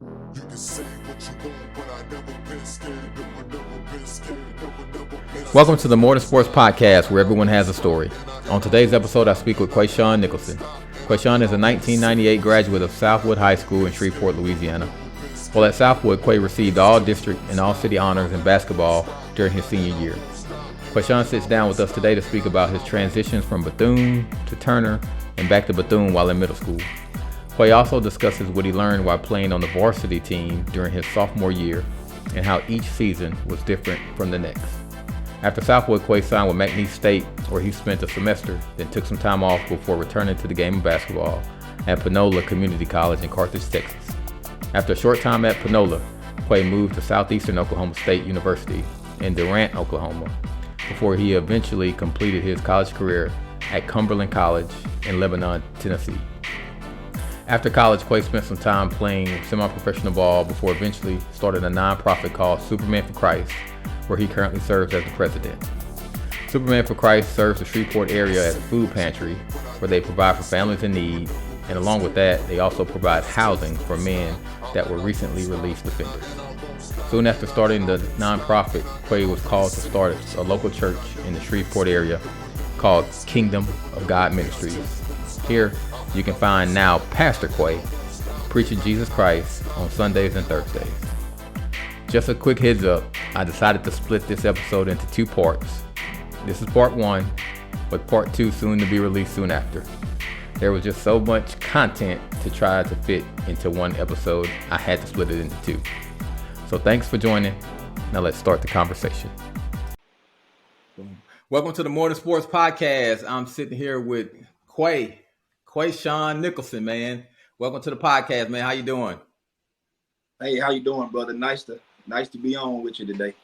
You can say what you want, but I never been scared. Never been scared. Never been. Welcome to the More Than Sports Podcast, where everyone has a story. On today's episode, I speak with Quasean Nicholson. Quasean is a 1998 graduate of Southwood High School in Shreveport, Louisiana. While at Southwood, Qua received all district and all city honors in basketball during his senior year. Quasean sits down with us today to speak about his transitions from Bethune to Turner and back to Bethune while in middle school. Qua also discusses what he learned while playing on the Varsity team during his sophomore year and how each season was different from the next. After Southwood, Qua signed with McNeese State, where he spent a semester, then took some time off before returning to the game of basketball at Panola Community College in Carthage, Texas. After a short time at Panola, Qua moved to Southeastern Oklahoma State University in Durant, Oklahoma, before he eventually completed his college career at Cumberland College in Lebanon, Tennessee. After college, Qua spent some time playing semi-professional ball before eventually starting a nonprofit called Superman for Christ, where he currently serves as the president. Superman for Christ serves the Shreveport area as a food pantry where they provide for families in need, and along with that, they also provide housing for men that were recently released offenders. Soon after starting the nonprofit, Qua was called to start a local church in the Shreveport area called Kingdom of God Ministries. Here, you can find now Pastor Qua preaching Jesus Christ on Sundays and Thursdays. Just a quick heads up, I decided to split this episode into two parts. This is part one, with part two soon to be released soon after. There was just so much content to try to fit into one episode, I had to split it into two. So thanks for joining. Now let's start the conversation. Welcome to the More Than Sports Podcast. I'm sitting here with Quasean Nicholson, man. Welcome to the podcast, man. How you doing? Hey, how you doing, brother? Nice to be on with you today.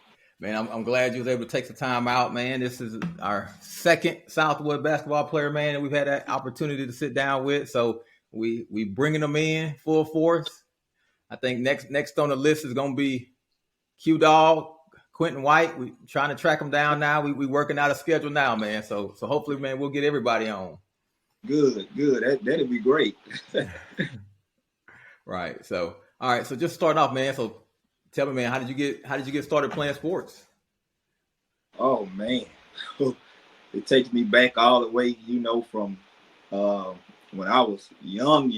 Man, I'm glad you was able to take some time out, man. This is our second Southwood basketball player, man, that we've had that opportunity to sit down with. So we bringing them in full force. I think next on the list is going to be Q-Dog, Quentin White. We trying to track them down now. We working out a schedule now, man. So hopefully, man, we'll get everybody on. Good. That'd be great. Right. So, all right. So just starting off, man. So tell me, man, how did you get started playing sports? Oh man, it takes me back all the way, from when I was young,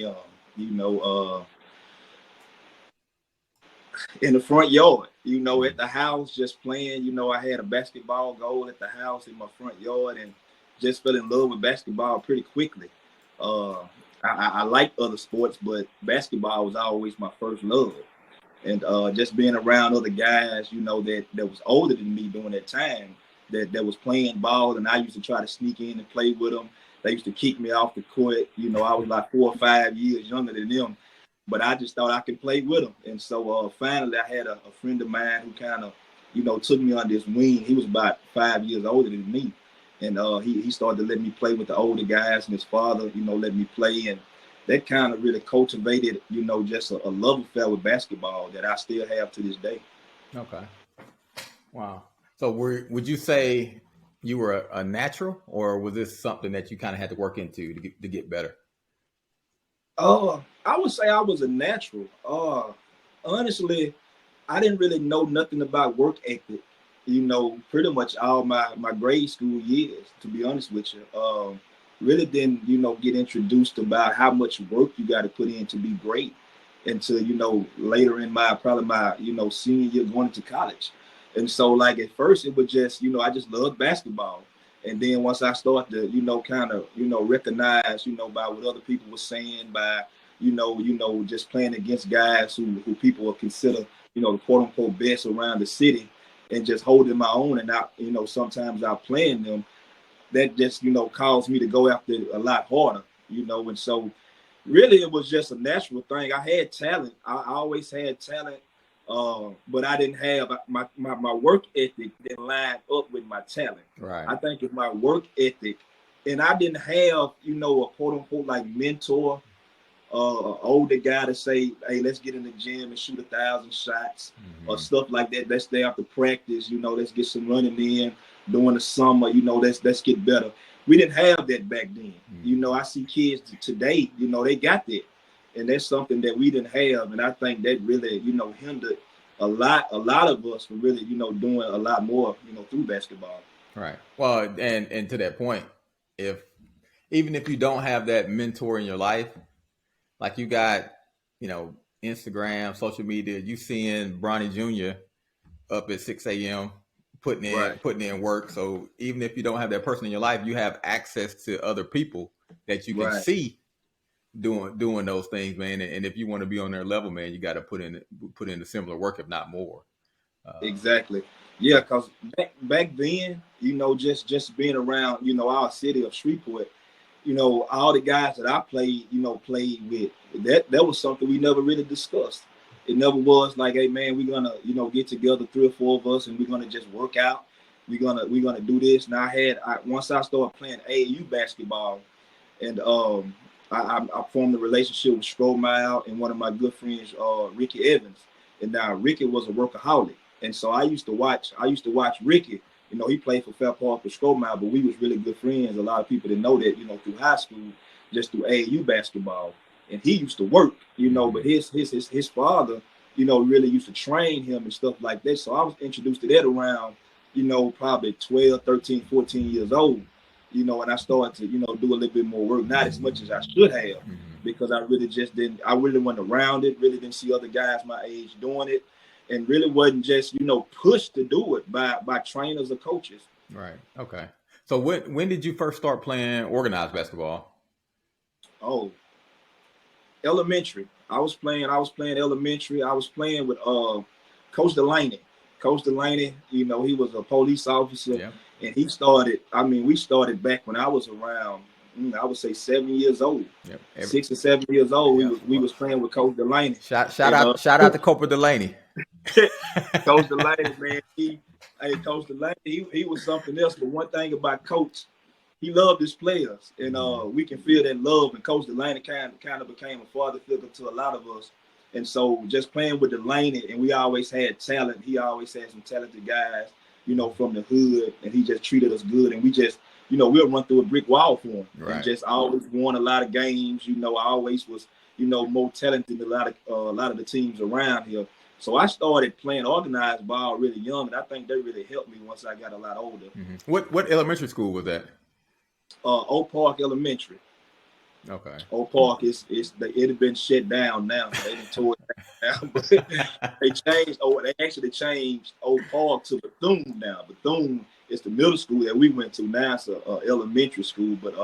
in the front yard, at the house, just playing. I had a basketball goal at the house in my front yard, and just fell in love with basketball pretty quickly. I like other sports, but basketball was always my first love. And just being around other guys, that was older than me during that time, that was playing ball, and I used to try to sneak in and play with them. They used to kick me off the court. I was like 4 or 5 years younger than them, but I just thought I could play with them. And so finally, I had a friend of mine who kind of, took me under his wing. He was about 5 years older than me. And he started to let me play with the older guys, and his father, let me play. And that kind of really cultivated, just a love affair with basketball that I still have to this day. Okay. Wow. So would you say you were a natural, or was this something that you kind of had to work into to get better? I would say I was a natural. Honestly, I didn't really know nothing about work ethic. Pretty much all my grade school years, to be honest with you, really didn't, get introduced about how much work you got to put in to be great until, later in my senior year going into college. And so like at first it was just, I just loved basketball. And then once I started to, kind of, recognize, by what other people were saying, by, just playing against guys who people would consider, the quote unquote best around the city, and just holding my own and not, sometimes outplaying them, that just, caused me to go after a lot harder, and so really it was just a natural thing. I had talent. I always had talent, but I didn't have my work ethic didn't line up with my talent. Right. I think it's my work ethic, and I didn't have, a quote unquote like mentor, older guy to say, hey, let's get in the gym and shoot 1,000 shots, or stuff like that. Let's stay after practice, let's get some running in during the summer, let's get better. We didn't have that back then. I see kids today, they got that. And that's something that we didn't have. And I think that really, hindered a lot of us from really, doing a lot more, through basketball. Right. Well, and to that point, even if you don't have that mentor in your life, like you got, Instagram, social media, you seeing Bronny Jr. up at 6 a.m. putting in work. So even if you don't have that person in your life, you have access to other people that you can see doing those things, man. And if you want to be on their level, man, you got to put in the similar work, if not more. Exactly. Yeah, because back then, just being around, our city of Shreveport, all the guys that I played with, that was something we never really discussed. It never was like, hey man, we're gonna, get together 3 or 4 of us and we're gonna just work out. We're gonna do this. Now once I started playing AAU basketball, and I formed a relationship with Strohmeyer and one of my good friends, Ricky Evans. And now Ricky was a workaholic. And so I used to watch Ricky. He played for Fair Park with Strohmeyer, but we was really good friends. A lot of people didn't know that, through high school, just through AAU basketball. And he used to work, but his father, really used to train him and stuff like that. So I was introduced to that around, probably 12, 13, 14 years old, and I started to, do a little bit more work, not as much as I should have, because I really went around it, really didn't see other guys my age doing it, and really wasn't just, pushed to do it by trainers or coaches. Right. Okay. So when did you first start playing organized basketball? Oh, elementary. I was playing elementary. I was playing with Coach Delaney. Coach Delaney, he was a police officer. Yeah. And we started back when I was around, I would say 7 years old. Yep. 6 or 7 years old. Yeah. We was playing with Coach Delaney. Shout out to Coach Delaney. Coach Delaney, man. Coach Delaney, he was something else. But one thing about Coach, he loved his players, and we can feel that love. And Coach Delaney kind of became a father figure to a lot of us. And so just playing with Delaney, and we always had talent. He always had some talented guys, from the hood, and he just treated us good. And we just, we'll run through a brick wall for him. Right. And just always won a lot of games. I always was, more talented than a lot of the teams around here. So I started playing organized ball really young, and I think that really helped me once I got a lot older. Mm-hmm. What elementary school was that? Oak Park Elementary. Okay. Oak Park it had been shut down now. They didn't tore it down. But they actually changed Oak Park to Bethune now. Bethune is the middle school that we went to. Now it's a elementary school, but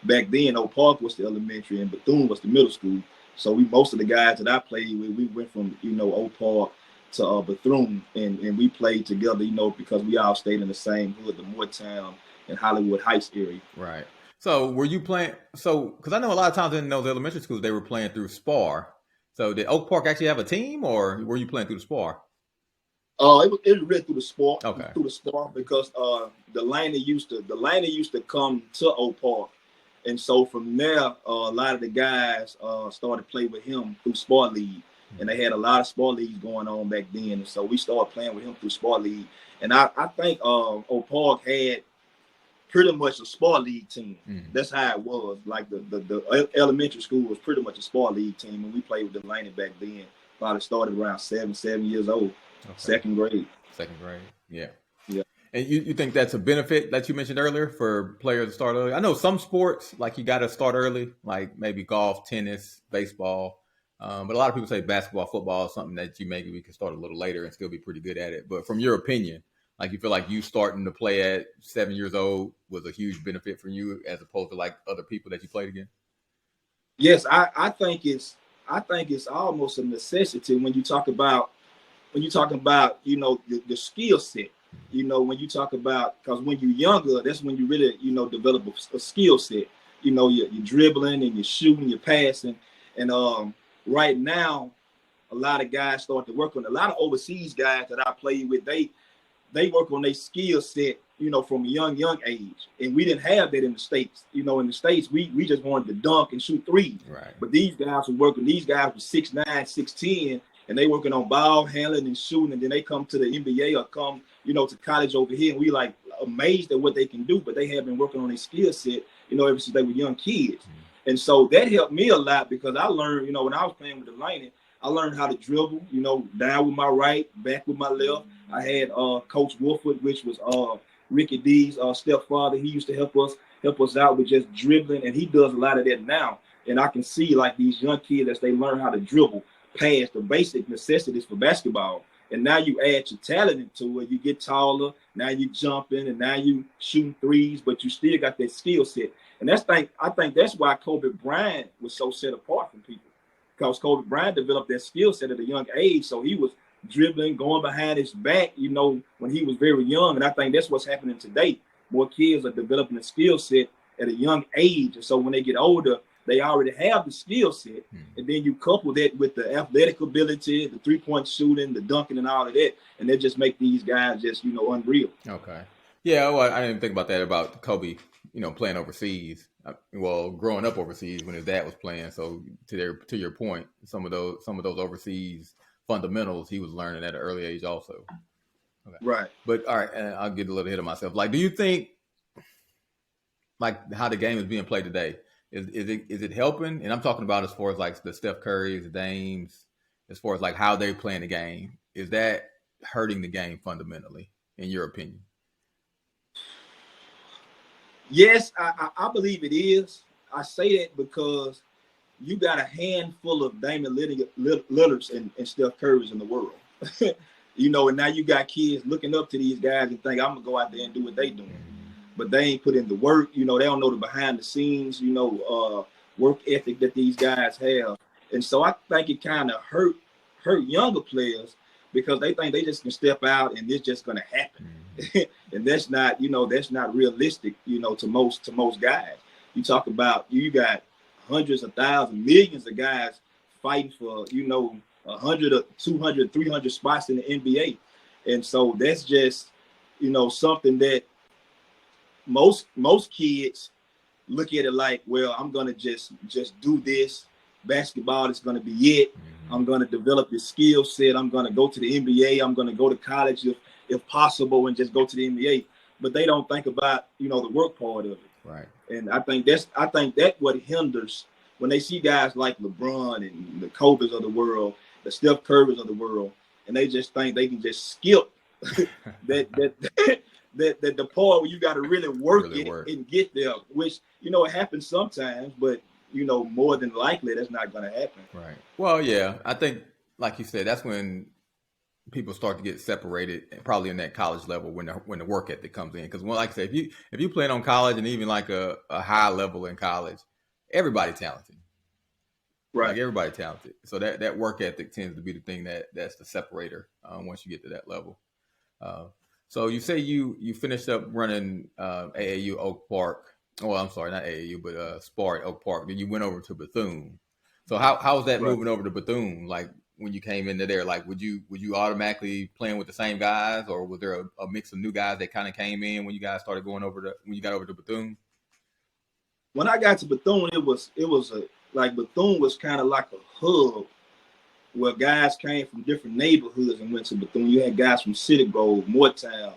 back then Oak Park was the elementary and Bethune was the middle school. So most of the guys that I played with, we went from Oak Park to Bethune, and we played together, because we all stayed in the same hood, the Moortown and Hollywood Heights area. Right. So were you playing? So because I know a lot of times in those elementary schools they were playing through SPAR. So did Oak Park actually have a team, or were you playing through the SPAR? It was really through the SPAR. Okay. Through the SPAR, because Delaney used to come to Oak Park, and so from there a lot of the guys started playing with him through SPAR League, and they had a lot of SPAR leagues going on back then. And so we started playing with him through SPAR League, and I think Oak Park had pretty much a SPAR League team. That's how it was. Like the elementary school was pretty much a SPAR League team, and we played with Delaney back then. Probably started around 7 years old. Okay. Second grade. Yeah. And you think that's a benefit that you mentioned earlier for players to start early? I know some sports, like you got to start early, like maybe golf, tennis, baseball. But a lot of people say basketball, football is something that we can start a little later and still be pretty good at it. But from your opinion, like you feel like you starting to play at 7 years old was a huge benefit for you as opposed to like other people that you played against? Yes, I think it's almost a necessity when you talk about the skill set. When you talk about, because when you're younger, that's when you really develop a skill set. You're dribbling and you're shooting, you're passing, and right now a lot of guys start to work on a lot of overseas guys that I played with. They work on their skill set, from a young age. And we didn't have that in the States. In the States, we just wanted to dunk and shoot threes. Right. But these guys were 6'9", 6'10", and they working on ball handling and shooting. And then they come to the NBA or come, to college over here. And we amazed at what they can do, but they have been working on their skill set, ever since they were young kids. And so that helped me a lot because I learned, when I was playing with Delaney, I learned how to dribble, down with my right, back with my left. I had Coach Wolford, which was Ricky D's stepfather. He used to help us out with just dribbling, and he does a lot of that now. And I can see like these young kids as they learn how to dribble past the basic necessities for basketball. And now you add your talent into it. You get taller. Now you jumping, and now you shooting threes, but you still got that skill set. And I think that's why Kobe Bryant was so set apart from people, because Kobe Bryant developed that skill set at a young age. So he was dribbling, going behind his back, when he was very young. And I think that's what's happening today. More kids are developing a skill set at a young age. And so when they get older, they already have the skill set. And then you couple that with the athletic ability, the three-point shooting, the dunking, and all of that. And that just make these guys just, unreal. Okay. Yeah, well, I didn't think about that about Kobe, playing overseas. Well, growing up overseas when his dad was playing. So to your point, some of those overseas fundamentals he was learning at an early age also. Okay. Right. But all right, and I'll get a little ahead of myself. Like, do you think like how the game is being played today, is it helping? And I'm talking about as far as like the Steph Currys, the Dames, as far as like how they're playing the game. Is that hurting the game fundamentally, in your opinion? Yes, I believe it is. I say that because you got a handful of Damian Lillards and Steph Currys in the world. And now you got kids looking up to these guys and think, I'm going to go out there and do what they doing. But they ain't put in the work. They don't know the behind the scenes, work ethic that these guys have. And so I think it kind of hurt younger players because they think they just can step out and it's just going to happen. And that's not realistic, to most guys. You talk about, you got hundreds of thousands, millions of guys fighting for, 100 or 200, 300 spots in the NBA. And so that's just, something that most kids look at it like, well, I'm going to just do this. Basketball is going to be it. I'm going to develop this skill set. I'm going to go to the NBA. I'm going to go to college if possible and just go to the NBA. But they don't think about, the work part of it. Right. And I think that's what hinders when they see guys like LeBron and the Kobe's of the world, the Steph Currys of the world, and they just think they can just skip that the part where you got to really work and get there, which, it happens sometimes, but, more than likely that's not going to happen. Right. Well, yeah, I think, like you said, that's when people start to get separated, probably in that college level when the work ethic comes in. Because, like I said, if you playing on college and even like a high level in college, everybody talented. Right. Like everybody talented. So that work ethic tends to be the thing that's the separator once you get to that level. So you say you finished up running AAU Oak Park. Oh, I'm sorry, not AAU, but SPAR at Oak Park. Then you went over to Bethune. So how was that moving over to Bethune? Like when you came into there, like would you automatically playing with the same guys, or was there a mix of new guys that kind of came in when you guys started when you got over to Bethune? When I got to Bethune, Bethune was kind of like a hub where guys came from different neighborhoods and went to Bethune. You had guys from City Grove, Moortown,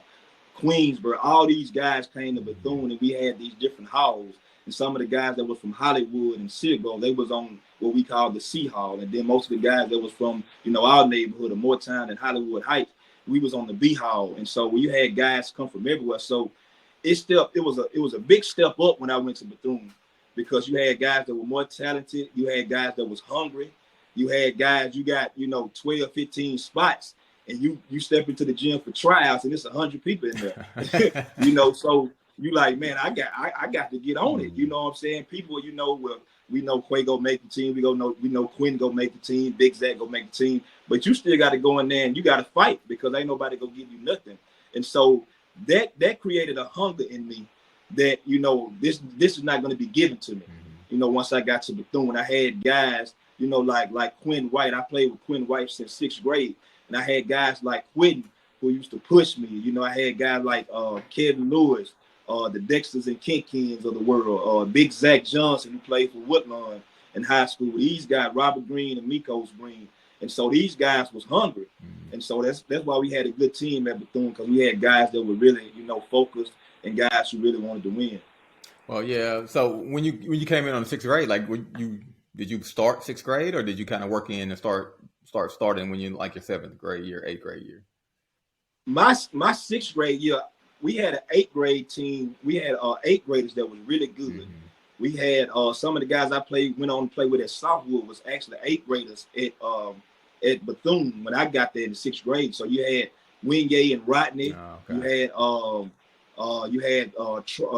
Queensboro. All these guys came to Bethune, and we had these different halls. And some of the guys that was from Hollywood and City Grove, they was on what we call the C Hall. And then most of the guys that was from, our neighborhood of Moortown and Hollywood Heights, we was on the B Hall. And so you had guys come from everywhere. So it was a big step up when I went to Bethune, because you had guys that were more talented. You had guys that was hungry. You had guys, you got, 12, 15 spots, and you step into the gym for tryouts and it's 100 people in there. So you like, man, I got to get on it. You know what I'm saying? People, we know Quay go make the team. We know Quinn go make the team. Big Zach go make the team. But you still got to go in there and you got to fight, because ain't nobody go give you nothing. And so that created a hunger in me that, this is not going to be given to me. Once I got to Bethune, I had guys, like Quinn White. I played with Quinn White since 6th grade. And I had guys like Quinn who used to push me. I had guys like Kevin Lewis, the Dexters and Kinkins of the world, Big Zach Johnson, who played for Woodlawn in high school. These guys, Robert Green and Mikos Green. And so these guys was hungry. And so that's why we had a good team at Bethune, because we had guys that were really, focused, and guys who really wanted to win. Well, yeah. So when you came in on the sixth grade, like did you start sixth grade, or did you kind of work in and starting when you like your seventh grade year, eighth grade year? My sixth grade year, we had an eighth grade team. We had eighth graders that was really good. Mm-hmm. We had some of the guys I went on to play with at Southwood was actually eighth graders at Bethune when I got there in the sixth grade. So you had Wingate and Rodney. Oh, okay. You had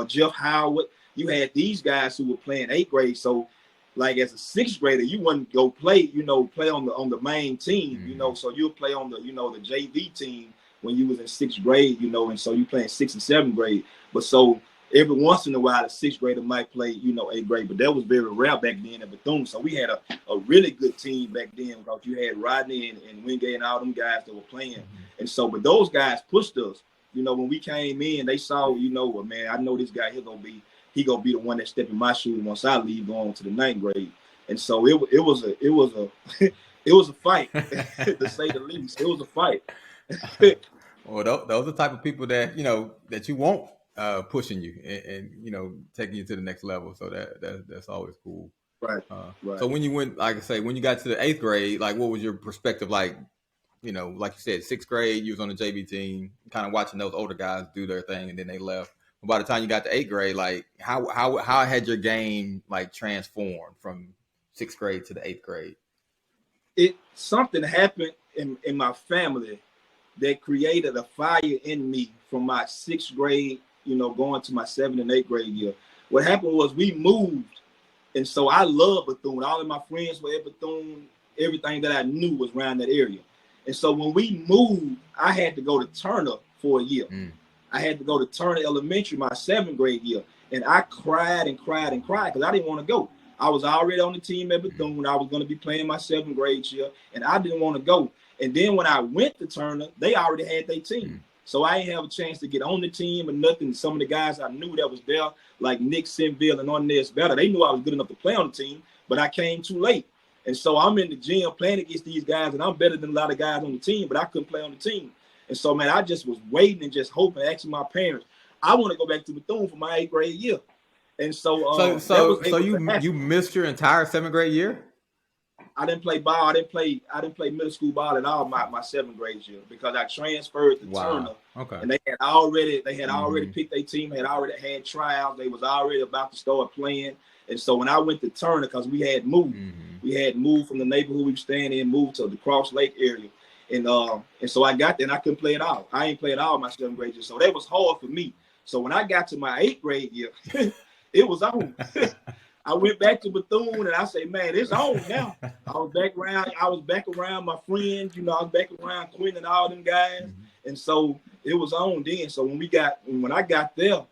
Jeff Howard. You had these guys who were playing eighth grade. So, like as a sixth grader, you wouldn't go play on the main team. Mm-hmm. So you'll play on the the JV team when you was in sixth grade. And so you play in sixth and seventh grade. But so every once in a while, a sixth grader might play eighth grade. But that was very rare back then at Bethune. So we had a really good team back then because you had Rodney and Wingate and all them guys that were playing. Mm-hmm. And so, but those guys pushed us. When we came in, they saw, well, man, I know this guy, he gonna be the one that step in my shoes once I leave going to the ninth grade. And so it was a fight, to say the least. It was a fight. Well, those are the type of people that that you want pushing you and taking you to the next level. So that's always cool. Right. Right. So when you went, like I say, when you got to the eighth grade, like what was your perspective like? Like you said, sixth grade, you was on the JV team, kind of watching those older guys do their thing, and then they left. But by the time you got to eighth grade, like how had your game like transformed from sixth grade to the eighth grade? Something happened in my family that created a fire in me from my sixth grade, going to my seventh and eighth grade year. What happened was we moved, and so I love Bethune. All of my friends were at Bethune. Everything that I knew was around that area. And so when we moved, I had to go to Turner for a year. I had to go to Turner Elementary my seventh grade year. And I cried and cried and cried because I didn't want to go. I was already on the team at Bethune. I was going to be playing my seventh grade year, and I didn't want to go. And then when I went to Turner, they already had their team. So I didn't have a chance to get on the team or nothing. Some of the guys I knew that was there, like Nick Sinville and Ornez Better, they knew I was good enough to play on the team, but I came too late. And so I'm in the gym playing against these guys, and I'm better than a lot of guys on the team, but I couldn't play on the team. And so, man, I just was waiting and just hoping, asking my parents, I want to go back to Bethune for my eighth grade year. And so, so you missed your entire seventh grade year? I didn't play ball. I didn't play middle school ball at all my seventh grade year because I transferred to Turner. Okay. And they had already picked their team, had already had tryouts. They was already about to start playing. And so when I went to Turner, because we had moved from the neighborhood we were staying in, moved to the Cross Lake area. And so I got there and I couldn't play at all. I ain't played all my seventh grade year. So that was hard for me. So when I got to my eighth grade year, it was on. I went back to Bethune and I say, man, it's on now. I was back around my friends, I was back around Quinn and all them guys. And so it was on then. So when I got there,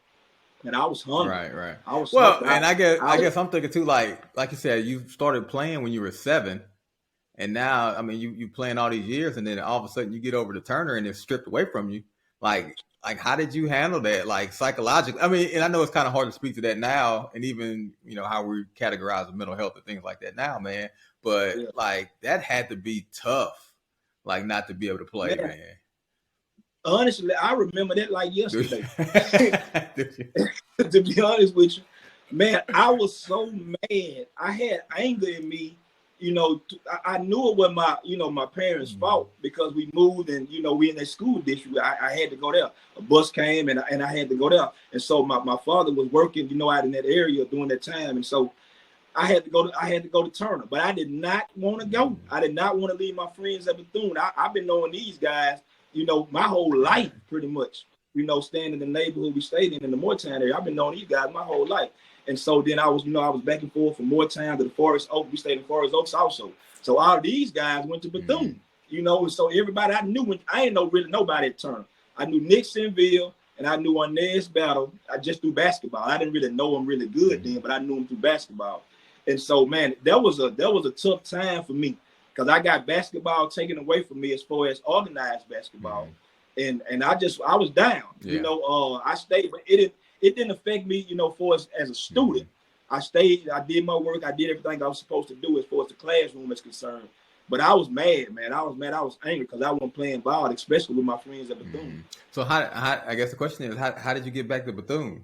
and I was hungry. Right. I was and I guess I'm thinking too, like you said, you started playing when you were 7, and now, I mean, you playing all these years, and then all of a sudden you get over to Turner and it's stripped away from you. Like how did you handle that, like psychologically? I mean, and I know it's kind of hard to speak to that now, and even how we categorize mental health and things like that now, man. But like that had to be tough, like not to be able to play, man. Honestly, I remember that like yesterday. To be honest with you, man, I was so mad. I had anger in me. I knew it was my parents' fault because we moved and we in that school district. I had to go there. A bus came and I had to go there. And so my father was working, out in that area during that time. And so I had to go to Turner, but I did not want to go. I did not want to leave my friends at Bethune. I've been knowing these guys, my whole life pretty much, staying in the neighborhood we stayed in the Moortown area. I've been knowing these guys my whole life. And so then I was back and forth from Moortown to the Forest Oaks. We stayed in Forest Oaks also. So all these guys went to Bethune, and so everybody I knew, I ain't know really nobody at Turner. I knew Nick Sinville and I knew Ornez Battle. I just through basketball. I didn't really know him really good then, but I knew him through basketball. And so, man, that was a tough time for me because I got basketball taken away from me as far as organized basketball. And I was down, I stayed, but it didn't affect me, for as a student. I stayed, I did my work, I did everything I was supposed to do as far as the classroom is concerned. But I was mad, man. I was angry because I wasn't playing ball, especially with my friends at Bethune. So how I guess the question is, how did you get back to Bethune?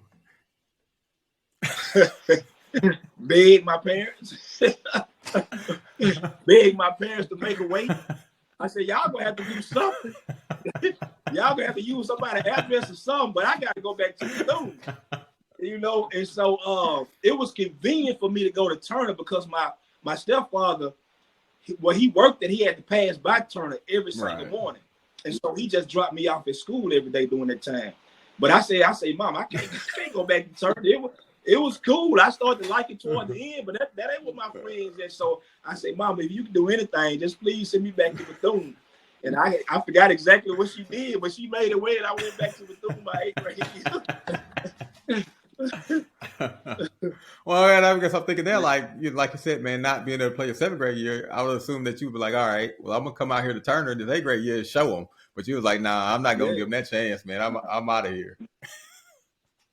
Begged my parents. Begged my parents to make a way. I said, y'all gonna have to do something. Y'all gonna have to use somebody's address or something, but I gotta go back to Bethune. And so it was convenient for me to go to Turner because my stepfather, he worked and he had to pass by Turner every single morning. And so he just dropped me off at school every day during that time. But I say, Mom, I can't go back to Turner. It was cool. I started to like it toward the end, but that ain't what my friends did. So I say, Mom, if you can do anything, just please send me back to Bethune. And I forgot exactly what she did, but she made it way and I went back to Bethune my 8th grade year. Well, I guess I'm thinking there, like you said, man, not being able to play your 7th grade year, I would assume that you would be like, all right, well, I'm gonna come out here to Turner this 8th grade year and show them. But you was like, nah, I'm not gonna give them that chance, man. I'm out of here.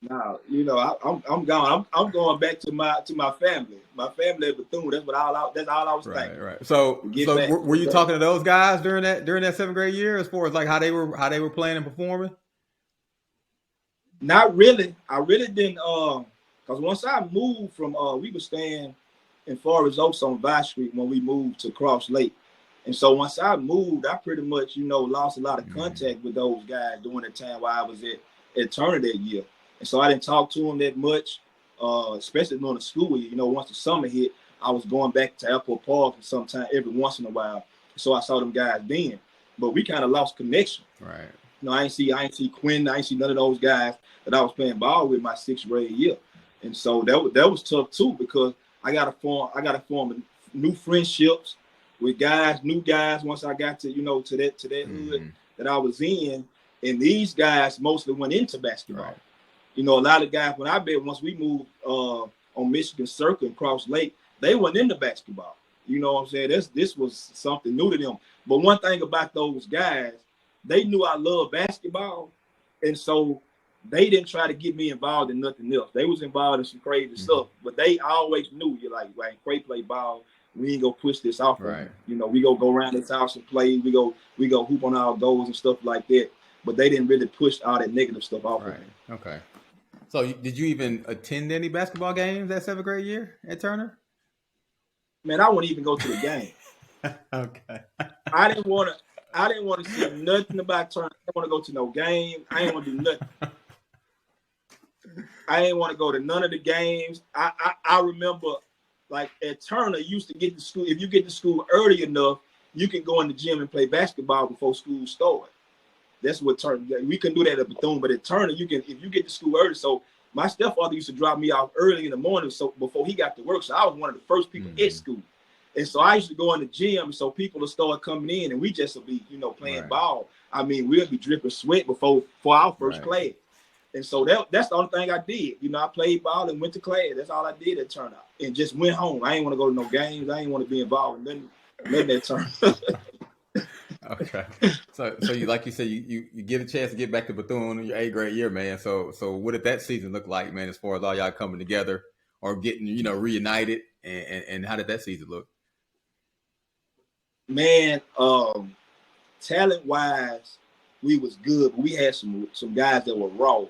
No, I'm gone. I'm going back to my family. My family at Bethune. That's all I was thinking. Right. So were you talking to those guys during that 7th grade year as far as like how they were playing and performing? Not really. I really didn't. Because once I moved from, we were staying in Forest Oaks on Vice Street when we moved to Cross Lake. And so once I moved, I pretty much, lost a lot of contact with those guys during the time while I was at Turner that year. And so I didn't talk to them that much, especially during the school year. Once the summer hit, I was going back to Airport Park sometime every once in a while. So I saw them guys then. But we kind of lost connection. Right. I ain't see Quinn. I ain't see none of those guys that I was playing ball with my 6th grade year. And so that was tough too, because I got to form new friendships with new guys once I got to that hood that I was in. And these guys mostly went into basketball. Right. A lot of guys, when I bet once we moved on Michigan Circle and Cross Lake, they went into basketball. You know what I'm saying? This was something new to them. But one thing about those guys, they knew I loved basketball. And so they didn't try to get me involved in nothing else. They was involved in some crazy stuff. But they always knew, you're like, Quay play ball. We ain't gonna push this off. Right. We go around this house and play. We go hoop on our goals and stuff like that. But they didn't really push all that negative stuff off. Right. Okay. So did you even attend any basketball games that 7th grade year at Turner? Man, I wouldn't even go to the game. Okay. I didn't want to see nothing about Turner. I didn't want to go to no game. I didn't want to do nothing. I didn't want to go to none of the games. I remember, like at Turner, you used to get to school. If you get to school early enough, you can go in the gym and play basketball before school started. That's what Turner. We couldn't do that at Bethune, but at Turner, you can if you get to school early. So my stepfather used to drop me off early in the morning, so before he got to work. So I was one of the first people at school, and so I used to go in the gym. So people will start coming in, and we just will be, playing ball. I mean, we'll be dripping sweat for our first class, and so that's the only thing I did. I played ball and went to class. That's all I did at Turner, and just went home. I didn't want to go to no games. I didn't want to be involved in nothing at Turner. Okay. So you, like you said, you get a chance to get back to Bethune in your 8th grade year, man. So what did that season look like, man, as far as all y'all coming together or getting, reunited, and how did that season look? Man, talent wise, we was good, but we had some guys that were raw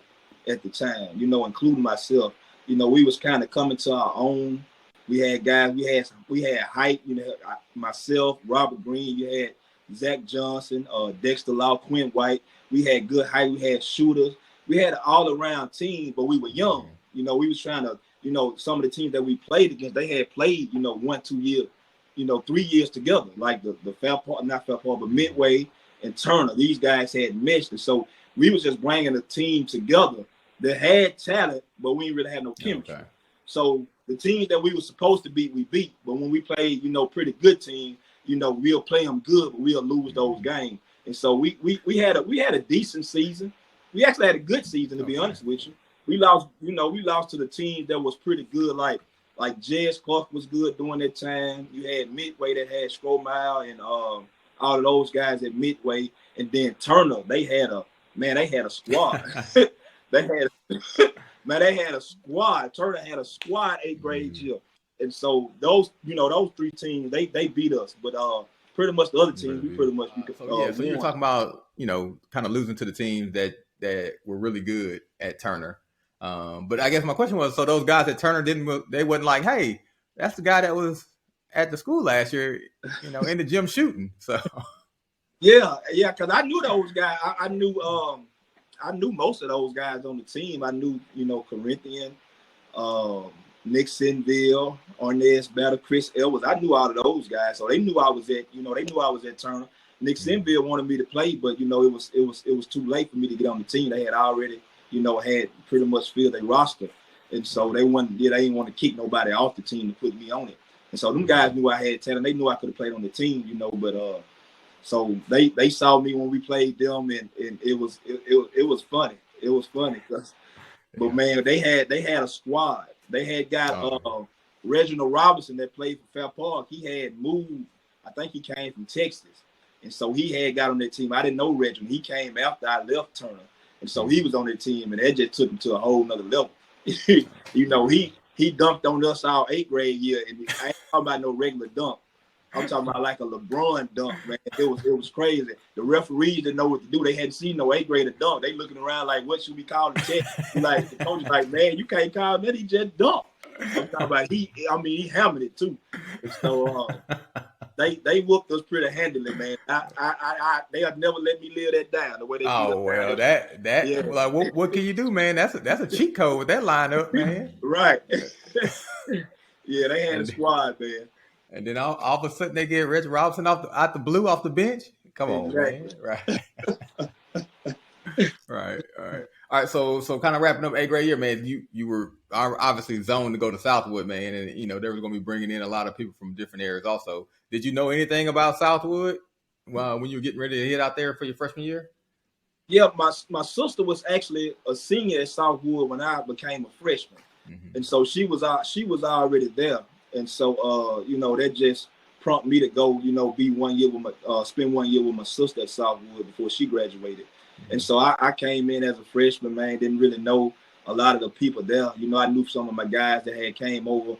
at the time, including myself. We was kind of coming to our own. We had guys, we had height, myself, Robert Green, you had Zach Johnson, Dexter Law, Quinn White. We had good height. We had shooters. We had an all-around team, but we were young. We was trying to, some of the teams that we played against, they had played, 1, 2 years, 3 years together, like the not Fairport, but Midway and Turner. These guys had meshed. And so we was just bringing a team together that had talent, but we didn't really have no chemistry. Okay. So the teams that we were supposed to beat, we beat. But when we played, pretty good teams, we'll play them good, but we'll lose those games. And so we had a decent season. We actually had a good season, to be honest with you. We lost to the teams that was pretty good, like Jez Clark was good during that time. You had Midway that had Stromile and all of those guys at Midway, and then Turner, they had a squad. they had a squad. Turner had a squad 8th grade year. And so those 3 teams, they beat us, but pretty much the other teams, we pretty much so you're talking about kind of losing to the teams that were really good at Turner. But I guess my question was, so those guys at Turner they wasn't like, hey, that's the guy that was at the school last year, in the gym shooting. So yeah, because I knew those guys. I knew most of those guys on the team. I knew, Corinthian, Nixonville, Arnez Battle, Chris Elwas. I knew all of those guys, so they knew I was at Turner. Nixonville wanted me to play, but it was too late for me to get on the team. They had already, had pretty much filled their roster, and so they didn't want to kick nobody off the team to put me on it. And so them guys knew I had talent. They knew I could have played on the team, but so they saw me when we played them, and it was funny. It was funny, but man, they had a squad. They had got Reginald Robinson that played for Fair Park. He had moved. I think he came from Texas, and so he had got on that team. I didn't know Reginald. He came after I left Turner, and so he was on that team, and that just took him to a whole nother level. He dunked on us our 8th grade year, and I ain't talking about no regular dunk. I'm talking about like a LeBron dunk, man. It was crazy. The referees didn't know what to do. They hadn't seen no 8th grader dunk. They looking around like, what should we call the check? Like the coach is like, man, you can't call that. He just dunked. I'm talking about he hammered it too. And so they whooped us pretty handily, man. They have never let me live that down the way they. Oh well, that yeah. Like what can you do, man? That's a cheat code with that lineup, man. Right. Yeah, they had a squad, man. And then all of a sudden they get Reggie Robinson out the blue off the bench. Come on, man. Right. Right. All right. So kind of wrapping up 8th grade year, man. You were obviously zoned to go to Southwood, man, and they were going to be bringing in a lot of people from different areas. Also, did you know anything about Southwood when you were getting ready to hit out there for your freshman year? Yeah, my sister was actually a senior at Southwood when I became a freshman, and so she was already there. And so, that just prompted me to go, be 1 year spend 1 year with my sister at Southwood before she graduated. And so I came in as a freshman, man, didn't really know a lot of the people there. I knew some of my guys that had came over,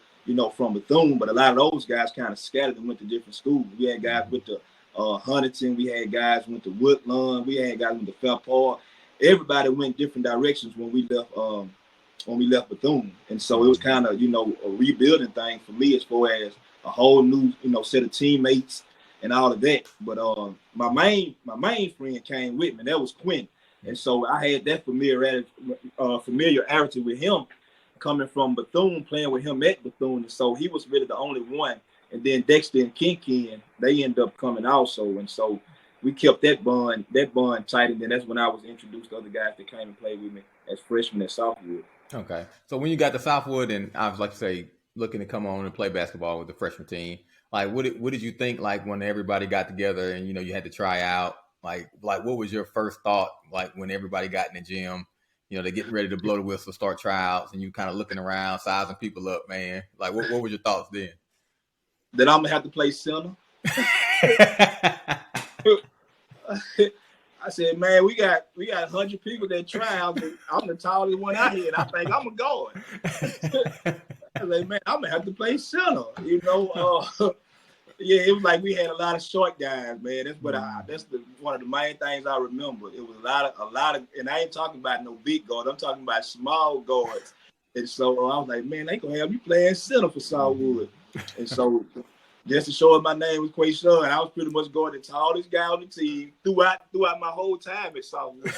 from Bethune, but a lot of those guys kind of scattered and went to different schools. We had guys went to Huntington, we had guys went to Woodlawn, we had guys went to Fair Park. Everybody went different directions when we left Bethune. And so it was kind of, a rebuilding thing for me as far as a whole new, set of teammates and all of that. But my main friend came with me. That was Quinn. And so I had that familiarity with him coming from Bethune, playing with him at Bethune. And so he was really the only one. And then Dexter and Ken, they ended up coming also. And so we kept that bond tight. And then that's when I was introduced to other guys that came and played with me as freshmen at Southwood. Okay. So when you got to Southwood, and I was, like you say, looking to come on and play basketball with the freshman team, like what did you think, like when everybody got together and you had to try out, like what was your first thought, like when everybody got in the gym, they're getting ready to blow the whistle, start tryouts, and you kind of looking around, sizing people up, man? Like what were your thoughts then? That I'm gonna have to play center. I said, man, we got 100 people that try out. I'm the tallest one out here, and I think I'm a guard. I was like, man, I'm gonna have to play center. Yeah, it was like we had a lot of short guys, man. That's one of the main things I remember. It was a lot of, and I ain't talking about no big guards. I'm talking about small guards. And so I was like, man, they gonna have me playing center for Southwood. And so just to show my name was Quasean, I was pretty much going the tallest guy on the team throughout my whole time at Southwood.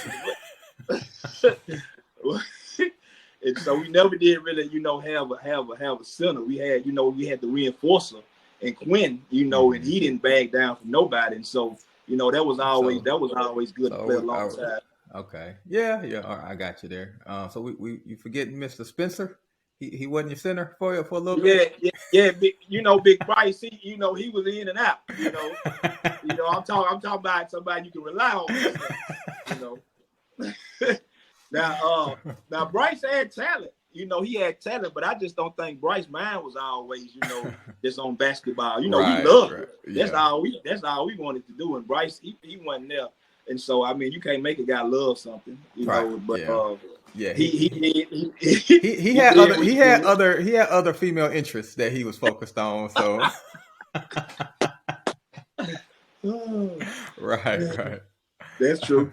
And so we never did really, have a center. We had the reinforcer and Quinn, and he didn't back down from nobody. And so, that was always good to play alongside. Okay. Yeah. All right, I got you there. So you forgetting Mr. Spencer? He wasn't your center for a little bit. Yeah. Big Bryce. He was in and out. I'm talking about somebody you can rely on. Now Bryce had talent. He had talent, but I just don't think Bryce's mind was always, just on basketball. Right, he loved it. Yeah. That's all we wanted to do. And Bryce, he wasn't there. And so, I mean, you can't make a guy love something, but yeah. He had other female interests that he was focused on. So Oh, right. that's true.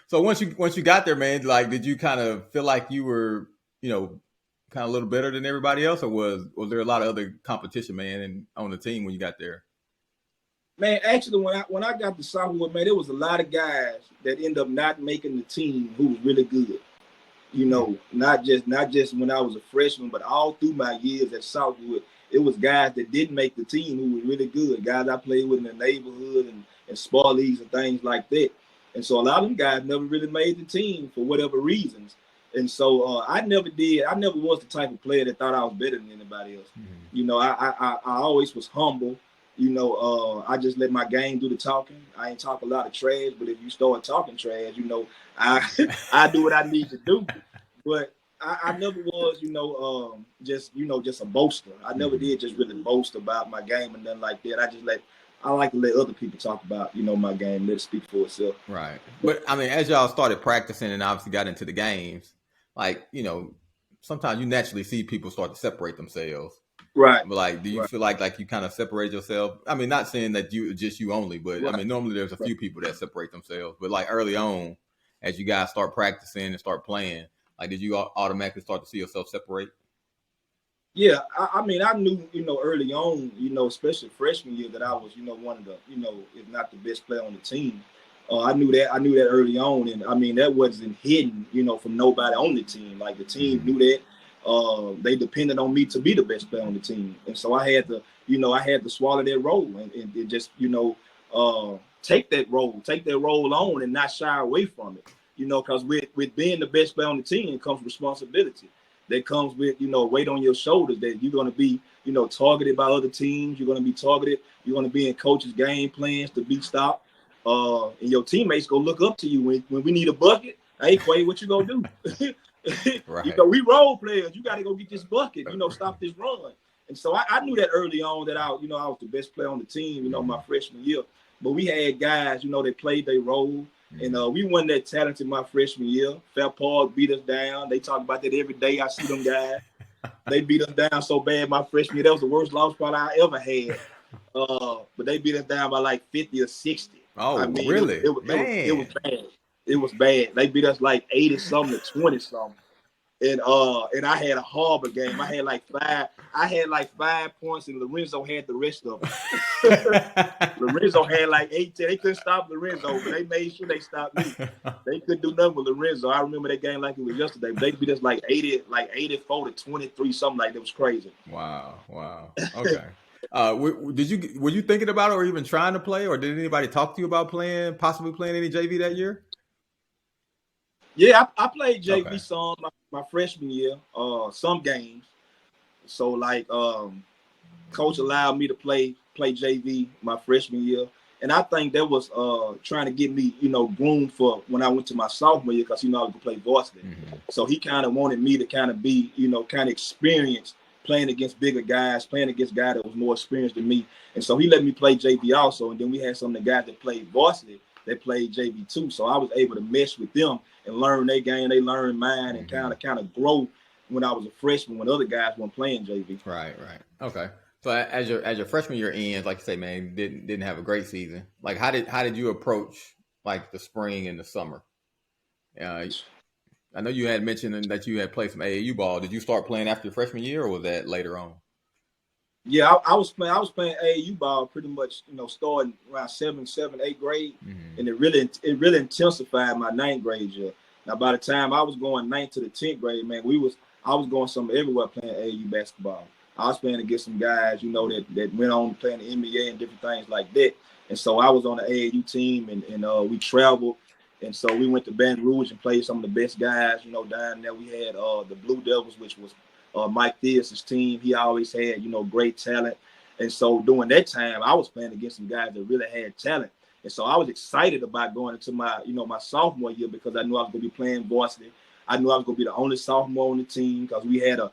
So once you got there, man, like, did you kind of feel like you were, kind of a little better than everybody else, or was there a lot of other competition, man, on the team when you got there? Man, actually, when I got to Southwood, man, there was a lot of guys that ended up not making the team who was really good. Not just when I was a freshman, but all through my years at Southwood, it was guys that didn't make the team who were really good. Guys I played with in the neighborhood and spar leagues and things like that. And so a lot of them guys never really made the team for whatever reasons. And so I never was the type of player that thought I was better than anybody else. Mm-hmm. I always was humble. I just let my game do the talking. I ain't talk a lot of trash, but if you start talking trash, I do what I need to do. But I never was, just a boaster. I never did just really boast about my game and nothing like that. I like to let other people talk about, my game, let it speak for itself. Right. But I mean, as y'all started practicing and obviously got into the games, like, sometimes you naturally see people start to separate themselves. Right. But like, do you feel like you kind of separate yourself? I mean, not saying that you only, but right. I mean, normally there's a few people that separate themselves. But like early on, as you guys start practicing and start playing, like, did you automatically start to see yourself separate? Yeah, I mean, I knew, early on, especially freshman year, that I was, one of the, if not the best player on the team. I knew that early on, and I mean that wasn't hidden, from nobody on the team. Like the team knew that. They depended on me to be the best player on the team, and so I had to swallow that role and just take that role on and not shy away from it. Because with being the best player on the team comes responsibility. That comes with, weight on your shoulders that you're going to be, targeted by other teams. You're going to be targeted. You're going to be in coaches' game plans to be stopped. And your teammates go look up to you when we need a bucket. Hey, Quay, what you going to do? Right. We role players. You got to go get this bucket, stop this run. And so I knew that early on that I was the best player on the team, my freshman year. But we had guys, that played their role. And we wasn't that talented my freshman year. Fair Park beat us down. They talk about that every day. I see them guys. They beat us down so bad my freshman year. That was the worst loss probably I ever had. But they beat us down by like 50 or 60. Oh, I mean, really? It was bad. It was bad. They beat us like 80-something to 20-something. And I had a horrible game. I had like 5 points, and Lorenzo had the rest of them. Lorenzo had like 18. They couldn't stop Lorenzo, but they made sure they stopped me. They couldn't do nothing with Lorenzo. I remember that game like it was yesterday. But they beat us like 84 to 23, something like that. It was crazy. Wow. Okay. Were you thinking about it or even trying to play, or did anybody talk to you about possibly playing any JV that year? Yeah, I played JV some my freshman year, some games. So like coach allowed me to play JV my freshman year. And I think that was trying to get me, groomed for when I went to my sophomore year, because I was gonna play varsity. Mm-hmm. So he kind of wanted me to kind of be, kind of experienced playing against bigger guys, playing against guys that was more experienced than me. And so he let me play JV also. And then we had some of the guys that played varsity that played JV too. So I was able to mesh with them and learn their game, they learned mine, and kind of grow when I was a freshman when other guys weren't playing JV. Right. Okay. So as your freshman year ends, like you say, man, didn't have a great season. Like how did you approach like the spring and the summer? I know you had mentioned that you had played some AAU ball. Did you start playing after your freshman year, or was that later on? Yeah, I was playing AAU ball pretty much, starting around 7th, 8th grade. Mm-hmm. And it really intensified my 9th grade year. Now, by the time I was going 9th to the 10th grade, man, I was going somewhere everywhere playing AAU basketball. I was playing against some guys, that went on playing the NBA and different things like that. And so I was on the AAU team, and we traveled. And so we went to Baton Rouge and played some of the best guys, down there. We had the Blue Devils, which was Mike Theus' team. He always had, great talent. And so during that time, I was playing against some guys that really had talent. And so I was excited about going into my, my sophomore year, because I knew I was going to be playing varsity. I knew I was going to be the only sophomore on the team, because we had a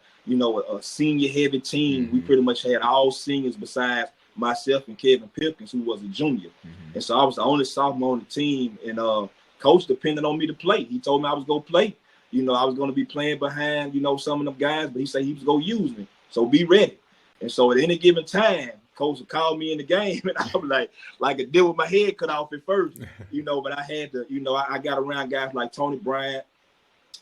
senior-heavy team. Mm-hmm. We pretty much had all seniors besides myself and Kevin Pickens, who was a junior. Mm-hmm. And so I was the only sophomore on the team. And coach depended on me to play. He told me I was going to play. I was going to be playing behind, some of them guys, but he said he was going to use me. So be ready. And so at any given time, coach would call me in the game, and I was like a deal with my head cut off at first, but I had to, I got around guys like Tony Bryant,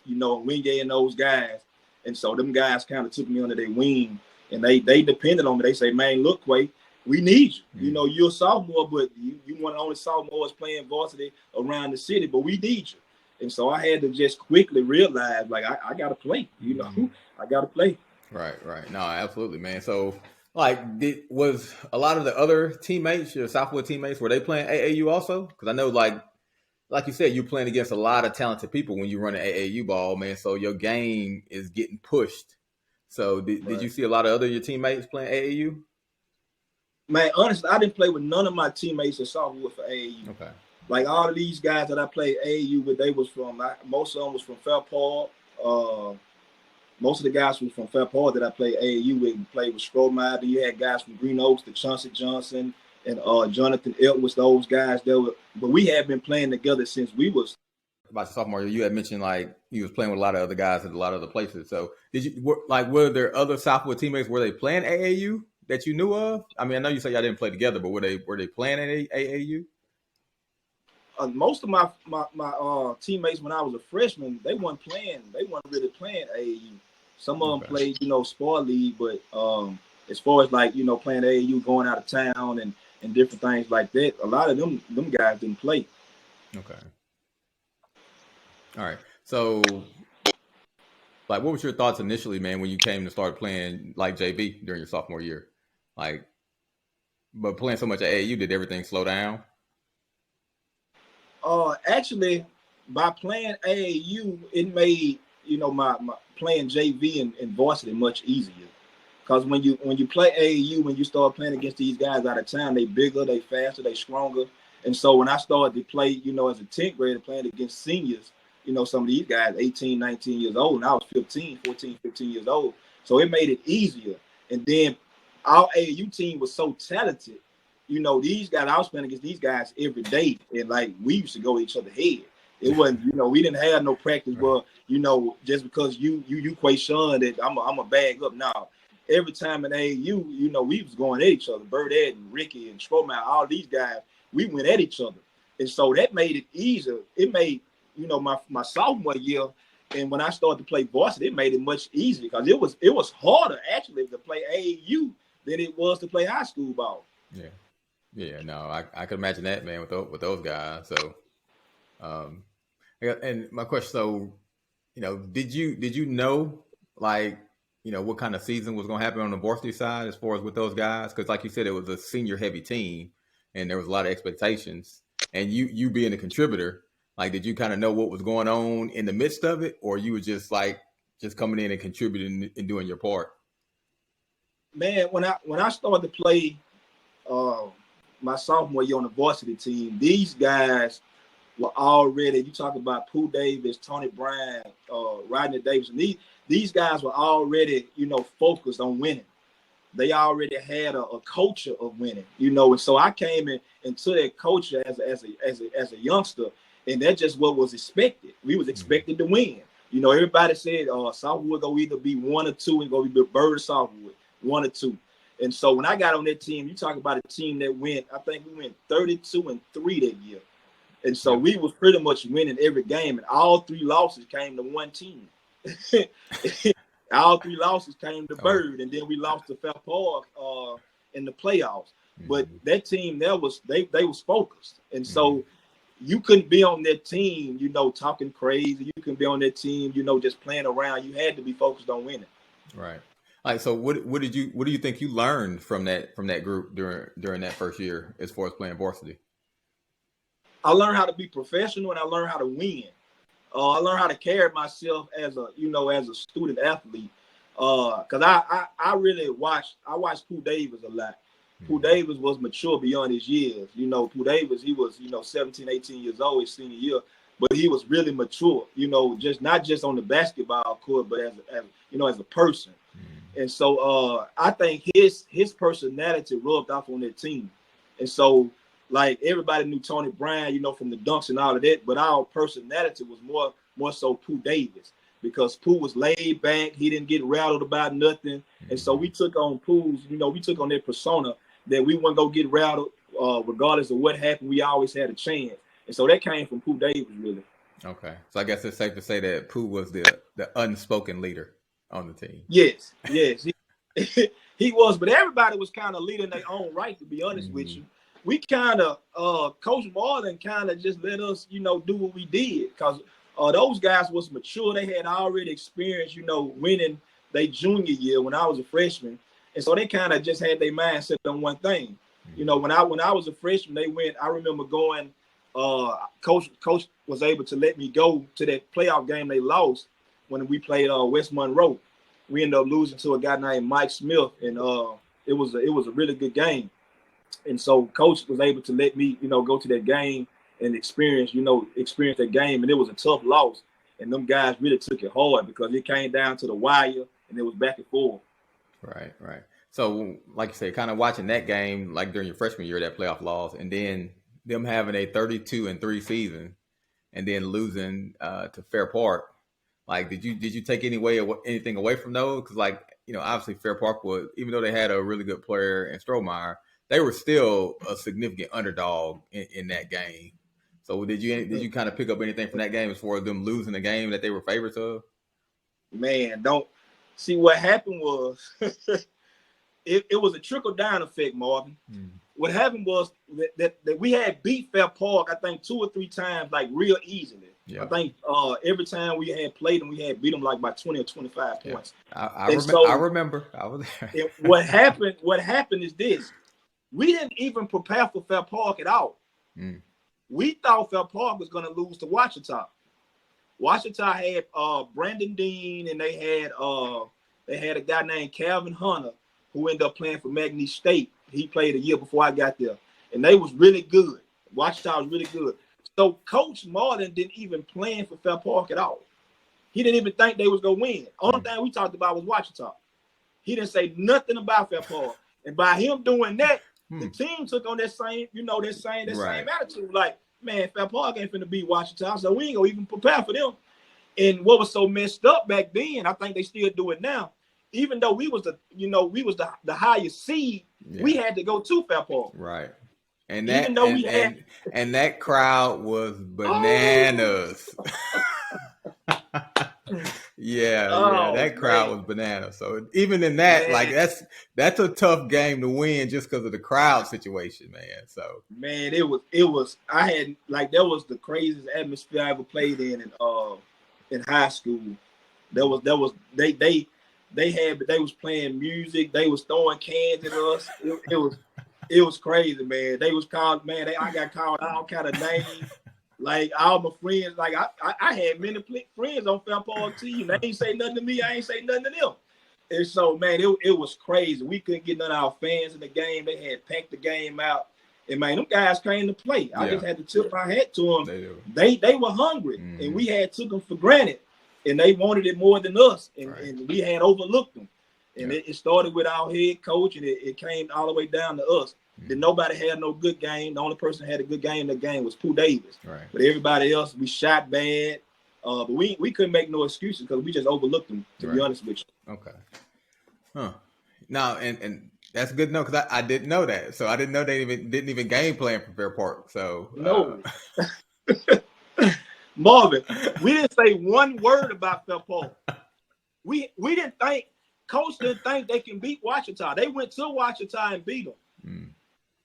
Wingate and those guys. And so them guys kind of took me under their wing, and they depended on me. They say, man, look, Quay, we need you. You're a sophomore, but you one of the only sophomores playing varsity around the city, but we need you. And so I had to just quickly realize, like, I got to play, I got to play. Right. No, absolutely, man. So, like, was a lot of the other teammates, your Southwood teammates, were they playing AAU also? Because I know, like you said, you're playing against a lot of talented people when you run an AAU ball, man. So your game is getting pushed. So did you see a lot of your teammates playing AAU? Man, honestly, I didn't play with none of my teammates at Southwood for AAU. Okay. Like all of these guys that I played AAU with, they was from, most of them was from Fairport. Most of the guys were from Fairport that I played AAU with and played with Strohmeyer. Then you had guys from Green Oaks, the Chauncey Johnson, and Jonathan Edwards, those guys. But we had been playing together since we was. About your sophomore year, you had mentioned like you was playing with a lot of other guys at a lot of other places. So were there other Southwood teammates? Were they playing AAU that you knew of? I mean, I know you say y'all didn't play together, but were they playing at AAU? Most of my teammates when I was a freshman, they weren't really playing AAU. Some of them played, sport league, but as far as like, playing AAU, going out of town and different things like that, a lot of them guys didn't play. Okay. All right. So, like, what was your thoughts initially, man, when you came to start playing like JV during your sophomore year? Like, but playing so much at AAU, did everything slow down? Actually, by playing AAU, it made, my playing JV and varsity much easier. Because when you play AAU, when you start playing against these guys out of town, they bigger, they faster, they stronger. And so when I started to play, as a 10th grader playing against seniors, some of these guys 18, 19 years old, and I was 14, 15 years old. So it made it easier. And then our AAU team was so talented. These guys, I was playing against these guys every day. And like, we used to go each other's head. It wasn't, we didn't have no practice, but, just because you Quasean that I'm a bag up now. Every time in AAU, we was going at each other. Bird Ed and Ricky and Strohmeyer, all these guys, we went at each other. And so that made it easier. It made, my sophomore year, and when I started to play varsity, it made it much easier because it was harder actually to play AAU than it was to play high school ball. Yeah, no, I could imagine that, man, with those guys. So, and my question, so, did you know, like, what kind of season was going to happen on the varsity side as far as with those guys? Because like you said, it was a senior heavy team and there was a lot of expectations, and you being a contributor, like, did you kind of know what was going on in the midst of it, or you were just coming in and contributing and doing your part? Man, when I started to play my sophomore year on the varsity team, these guys were already, you talk about Pooh Davis, Tony Bryant, Rodney Davis, and these guys were already, focused on winning. They already had a culture of winning, and so I came into that culture as a youngster, and that's just what was expected. We was expected to win. Everybody said Southwood gonna either be 1 or 2 and gonna be Bird Southwood, 1 or 2. And so when I got on that team, you talk about a team that I think we went 32-3 that year. And so we was pretty much winning every game, and all 3 losses came to one team. All 3 losses came to Bird, and then we lost to Fairport in the playoffs. But that team, they was focused. And so you couldn't be on that team, talking crazy. You couldn't be on that team, just playing around. You had to be focused on winning. Right. All right. So what do you think you learned from that group during that first year as far as playing varsity? I learned how to be professional, and I learned how to win. I learned how to carry myself as a student athlete. Because I really watched Pooh Davis a lot. Pooh Davis was mature beyond his years. Pooh Davis, he was 17, 18 years old his senior year, but he was really mature. Just not just on the basketball court, but as a person. And so I think his personality rubbed off on that team. And so, like, everybody knew Tony Bryant, from the dunks and all of that, but our personality was more so Pooh Davis, because Pooh was laid back. He didn't get rattled about nothing. And so we took on Pooh's, we took on their persona, that we wouldn't go get rattled, regardless of what happened. We always had a chance, and so that came from Pooh Davis, really. Okay, so I guess it's safe to say that Pooh was the unspoken leader on the team. Yes, he was, but everybody was kind of leading their own right. To be honest with you, we kind of Coach Marlin kind of just let us, do what we did, because those guys was mature. They had already experienced, winning their junior year when I was a freshman, and so they kind of just had their mind set on one thing. When I was a freshman, they went. I remember going. Coach was able to let me go to that playoff game they lost when we played West Monroe. We ended up losing to a guy named Mike Smith, and it was a really good game. And so Coach was able to let me, go to that game and experience that game. And it was a tough loss, and them guys really took it hard because it came down to the wire, and it was back and forth. Right. So, like you said, kind of watching that game, like during your freshman year, that playoff loss, and then them having a 32-3 season, and then losing to Fair Park. Like, did you take anything away from those? Because, obviously Fair Park was, even though they had a really good player in Strohmeyer, they were still a significant underdog in that game. So did you kind of pick up anything from that game as far as them losing the game that they were favorites of? Man, don't see what happened was it was a trickle down effect, Marvin. What happened was that we had beat Fair Park, I think 2 or 3 times, like real easily. Yeah. I think every time we had played them, we had beat them like by 20 or 25 points. I remember. I was there. What happened is this. We didn't even prepare for Fair Park at all. We thought Fair Park was going to lose to Ouachita. Ouachita had Brandon Dean, and they had a guy named Calvin Hunter who ended up playing for McNeese State. He played a year before I got there, and they was really good. Ouachita was really good. So Coach Martin didn't even plan for Fair Park at all. He didn't even think they was going to win. Only thing we talked about was Ouachita. He didn't say nothing about Fair Park. And by him doing that, the team took on that same attitude. Like, man, Fair Park ain't finna beat Ouachita, so we ain't gonna even prepare for them. And what was so messed up back then, I think they still do it now. Even though we was the highest seed, we had to go to Fair Park. Right. And that and that crowd was bananas. That crowd was bananas. So even in that, that's a tough game to win just because of the crowd situation, man. So man, it was that was the craziest atmosphere I ever played in high school. They was playing music, they was throwing cans at us. It was crazy, man. They was called, man. I got called all kind of names. Like all my friends, like I had many friends on Fair Park team. They ain't say nothing to me. I ain't say nothing to them. And so, man, it was crazy. We couldn't get none of our fans in the game. They had packed the game out. And man, them guys came to play. I just had to tip my hat to them. They were hungry, and we had took them for granted, and they wanted it more than us, and we had overlooked them. And it started with our head coach, and it came all the way down to us. Then nobody had no good game. The only person that had a good game in the game was Pooh Davis. Right. But everybody else, we shot bad. But we couldn't make no excuses because we just overlooked them, to be honest with you. Okay. Huh. Now, and that's good to know because I didn't know that. So I didn't know they didn't even game plan for Fair Park. So no. Marvin, we didn't say one word about Fair Park. We didn't think, Coach didn't think they can beat Ouachita. They went to Ouachita and beat them.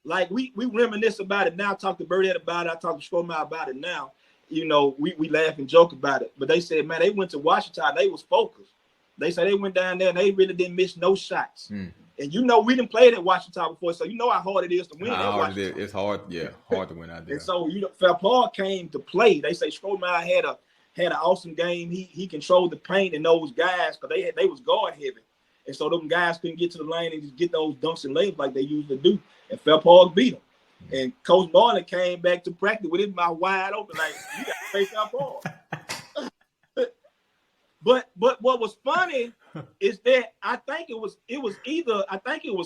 Like we reminisce about it now. Talk to Burdette about it. I talk to Strohmeyer about it now. We laugh and joke about it. But they said, man, they went to Ouachita. They was focused. They said they went down there and they really didn't miss no shots. And we didn't play at Ouachita before, so how hard it is to win at Ouachita. It's hard, hard to win out there. And so Fair Park came to play. They say Strohmeyer had an awesome game. He controlled the paint and those guys because they was guard heavy. And so them guys couldn't get to the lane and just get those dunks and lays like they usually do. And Fair Park beat them. And Coach Marlin came back to practice with his mouth wide open, like, you got to play Fair Park. But what was funny is that I think it was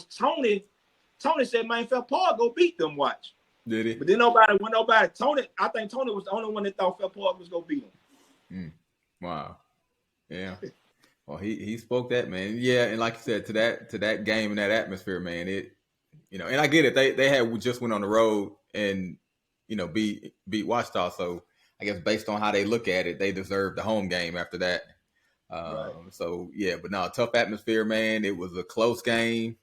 Tony. Tony said, man, Fair Park go beat them, watch. Did he? But then Tony, I think Tony was the only one that thought Fair Park was going to beat them. Wow. Yeah. Well, he spoke that, man. Yeah, and like you said, to that game and that atmosphere, man, and I get it. They had just went on the road and beat Washita. So I guess based on how they look at it, they deserve the home game after that. Right. So yeah, but no, tough atmosphere, man. It was a close game.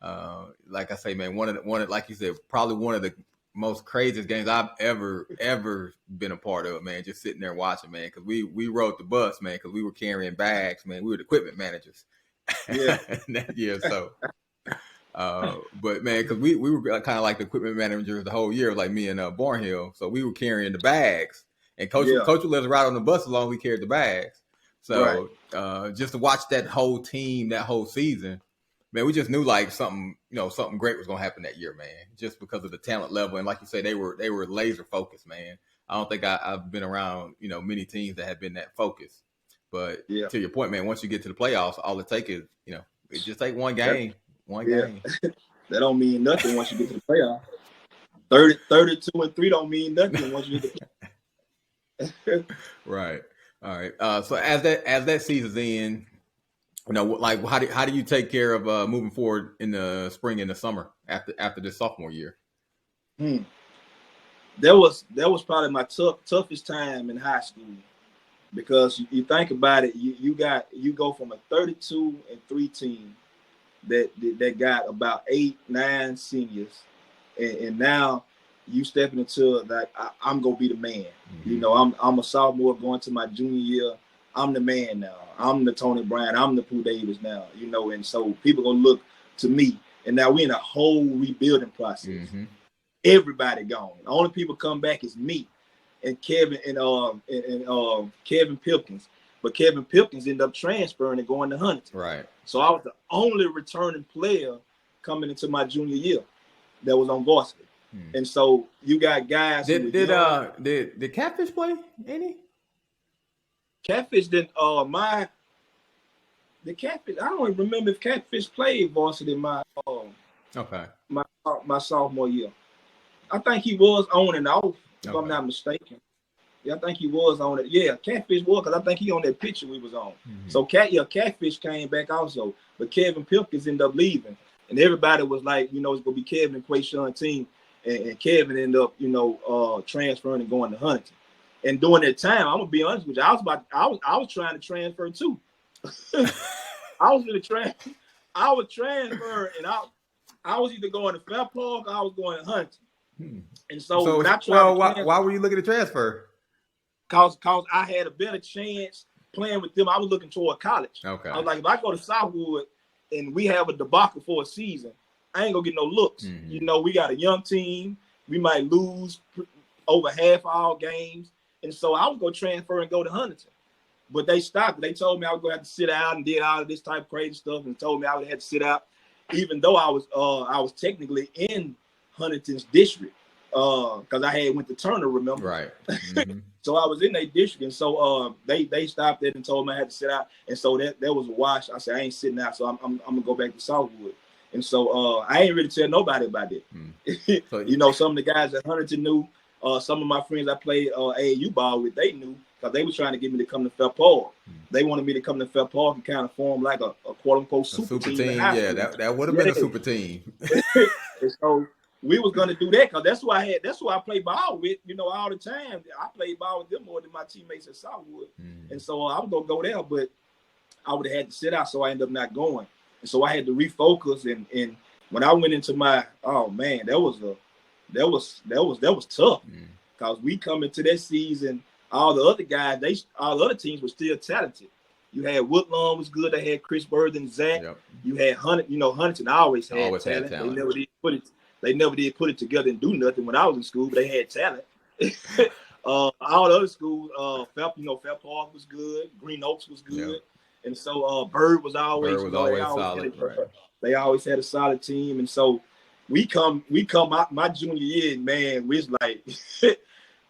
Like I say, man, one of like you said, probably one of the most craziest games I've ever been a part of, man. Just sitting there watching, man, because we rode the bus, man, because we were carrying bags, man. We were the equipment managers. Yeah. That year, so. But man, because we were kind of like the equipment managers the whole year, like me and Barnhill. So we were carrying the bags, and coach would let us ride on the bus as long as we carried the bags. So just to watch that whole team, that whole season, man, we just knew like something great was gonna happen that year, man. Just because of the talent level, and like you say, they were laser focused, man. I don't think I've been around many teams that have been that focused. But to your point, man, once you get to the playoffs, all it takes is it just take one game. One game. That don't mean nothing once you get to the playoff. 32-3 don't mean nothing once you get to the playoff. Right. All right. So as that season's in, like how do you take care of moving forward in the spring and the summer after this sophomore year? That was probably my toughest time in high school, because you think about it, you go from a 32-3 team that got about 8-9 seniors, and now you stepping into like I'm gonna be the man. Mm-hmm. I'm a sophomore going to my junior year. I'm the man now. I'm the Tony Brown. I'm the Pooh Davis now. And so people gonna look to me. And now we're in a whole rebuilding process. Mm-hmm. Everybody gone. The only people come back is me and Kevin and Kevin Pipkins. But Kevin Pipkins ended up transferring and going to Huntington. Right. So I was the only returning player coming into my junior year that was on varsity. And so you got guys. Did Catfish play any? Catfish didn't. The Catfish. I don't even remember if Catfish played varsity my sophomore year. I think he was on and off, if I'm not mistaken. Yeah, I think he was on it. Yeah, Catfish was, because I think he on that picture we was on. Mm-hmm. So Catfish came back also, but Kevin Pipkins ended up leaving, and everybody was like, it's gonna be Kevin and Quasean team, and Kevin ended up, transferring and going to Huntington. And during that time, I'm gonna be honest with you, I was trying to transfer too. I was transfer, and I was either going to Fair Park or I was going to Huntington. And so when I tried why were you looking to transfer? Cause I had a better chance playing with them. I was looking toward college. Okay. I was like, if I go to Southwood and we have a debacle for a season, I ain't gonna get no looks. Mm-hmm. We got a young team. We might lose over half our games. And so I was gonna transfer and go to Huntington. But they stopped. They told me I was gonna have to sit out and did all of this type of crazy stuff, and told me I would have to sit out, even though I was technically in Huntington's district. Because I had went to Turner, remember? Right. Mm-hmm. So I was in their district, and so they stopped it and told me I had to sit out, and so that was a wash. I said I ain't sitting out, so I'm gonna go back to Southwood, and so I ain't really tell nobody about it. So, some of the guys at Huntington knew. Some of my friends I played AAU ball with, they knew, because they were trying to get me to come to Fair Park. They wanted me to come to Fair Park and kind of form like a quote unquote super team. Yeah, that would have been a super team. And so we was gonna do that, because that's who I played ball with, all the time. I played ball with them more than my teammates at Southwood. And so I was gonna go there, but I would have had to sit out, so I ended up not going. And so I had to refocus, and when I went into my, that was tough, because we come into that season, all the other teams were still talented. You had Woodlawn was good. They had Chris Bird and Zach. Yep. You had Huntington always had talent. They never did put it together and do nothing when I was in school, but they had talent. All the other schools, Fair Park was good. Green Oaks was good. Yep. And so Bird was always solid. They always had a solid team. And so we come out my junior year, man, we was like,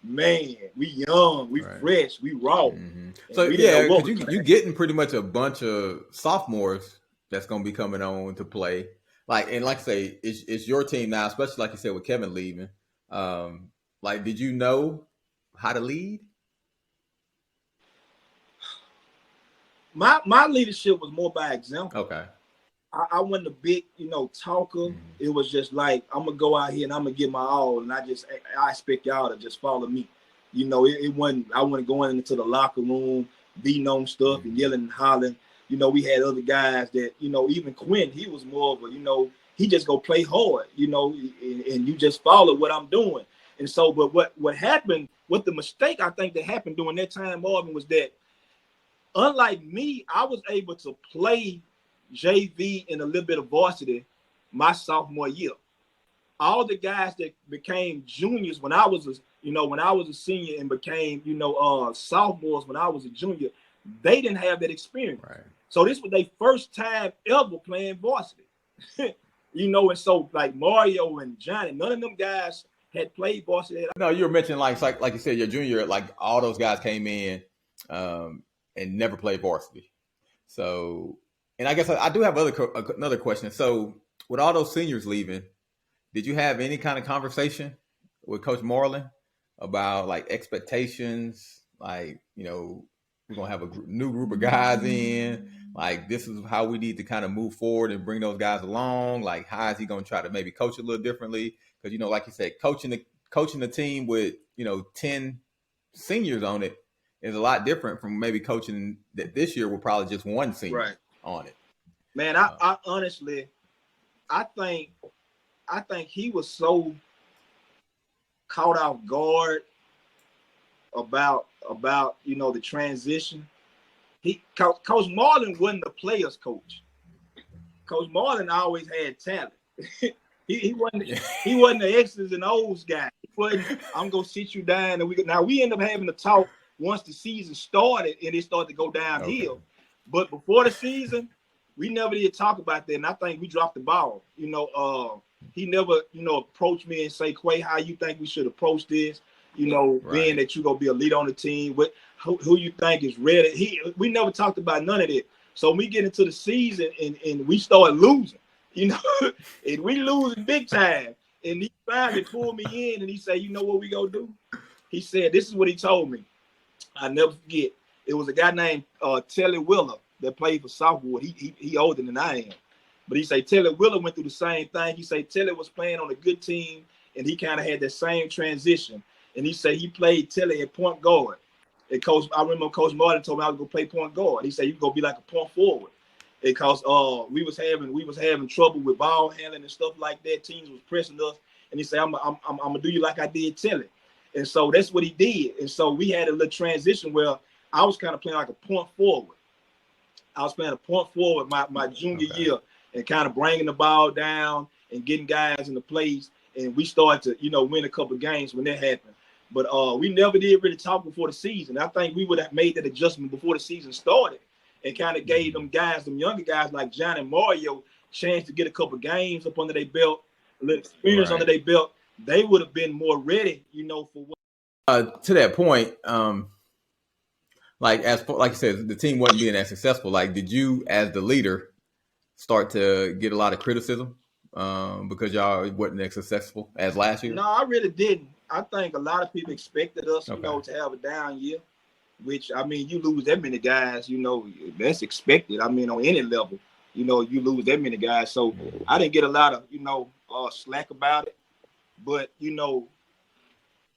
man, we young, we fresh, we raw. Mm-hmm. So because you getting pretty much a bunch of sophomores that's gonna be coming on to play. Like I say, it's your team now, especially like you said with Kevin leaving. Did you know how to lead? My leadership was more by example. Okay. I wasn't a big, talker. It was just like, I'm gonna go out here and I'm gonna give my all, and I expect y'all to just follow me. It wasn't. I wasn't going into the locker room beating on stuff and yelling and hollering. We had other guys that, even Quinn, he was more of a, he just go play hard, and you just follow what I'm doing. And so, but what happened, what the mistake I think that happened during that time, Marvin, was that unlike me, I was able to play JV and a little bit of varsity my sophomore year. All the guys that became juniors when I was a senior and became, sophomores when I was a junior, they didn't have that experience. Right. So this was their first time ever playing varsity. And so like Mario and Johnny, none of them guys had played varsity. No, you were mentioning like you said, your junior year, like all those guys came in and never played varsity. So, and I guess I do have another question. So, with all those seniors leaving, did you have any kind of conversation with Coach Moreland about like expectations? Like, we're going to have a new group of guys in. Like, this is how we need to kind of move forward and bring those guys along. Like, how is he going to try to maybe coach a little differently? Because, like you said, coaching the team with, 10 seniors on it is a lot different from maybe coaching that this year with probably just one senior on it. Man, I honestly, I think he was so caught off guard about the transition. Coach Marlin wasn't the players coach. Coach Marlin always had talent. he wasn't the X's and O's guy. He wasn't, I'm gonna sit you down and we end up having to talk once the season started and it started to go downhill. Okay. But before the season, we never did talk about that, and I think we dropped the ball. He never, approached me and say, Quay, how you think we should approach this? Being that you're gonna be a leader on the team, who you think is ready. We never talked about none of that. So we get into the season and we start losing, and we losing big time. And he finally pulled me in and he said, you know what we gonna do? He said, this is what he told me. I never forget. It was a guy named Telly Willer that played for Southwood. He older than I am. But he said Telly Willer went through the same thing. He said Telly was playing on a good team and he kind of had that same transition. And he said he played Telly at point guard. And I remember Coach Martin told me I was gonna play point guard. He said you gonna be like a point forward. Because we was having trouble with ball handling and stuff like that. Teams was pressing us. And he said, I'm gonna do you like I did Telly. And so that's what he did. And so we had a little transition where I was kind of playing like a point forward. I was playing a point forward my junior year and kind of bringing the ball down and getting guys in the place. And we started to, win a couple of games when that happened. But we never did really talk before the season. I think we would have made that adjustment before the season started and kind of gave them younger guys like John and Mario, chance to get a couple of games up under their belt, a little experience under their belt. They would have been more ready, for what. To that point, like you said, the team wasn't being as successful. Like, did you, as the leader, start to get a lot of criticism because y'all wasn't as successful as last year? No, I really didn't. I think a lot of people expected us, to have a down year, which, you lose that many guys, that's expected. On any level, you lose that many guys. So I didn't get a lot of, slack about it. But,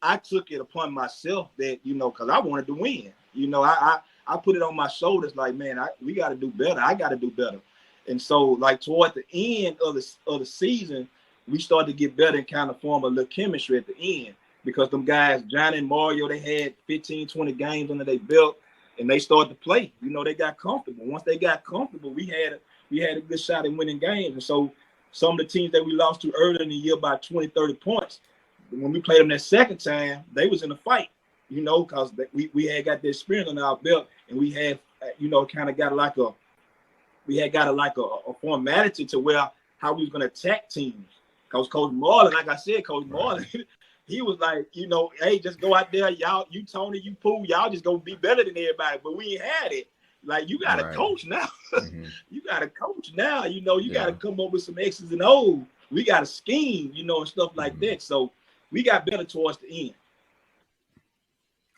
I took it upon myself that, because I wanted to win. I put it on my shoulders like, man, we got to do better. I got to do better. And so, like, toward the end of the season, we started to get better and kind of form a little chemistry at the end because them guys, Johnny and Mario, they had 15, 20 games under their belt, and they started to play. They got comfortable. Once they got comfortable, we had a good shot at winning games. And so some of the teams that we lost to earlier in the year by 20, 30 points, when we played them that second time, they was in a fight, because we had got the experience on our belt, and we had, kind of got a formality to where how we was going to attack teams. Because Coach Marlin, like I said, Marlin, he was like, hey, just go out there, y'all, you Tony, you Pooh, y'all just gonna be better than everybody. But we ain't had it. Like, you got to coach now. You got to coach now. You got to come up with some X's and O's. We got to scheme, and stuff like that. So we got better towards the end.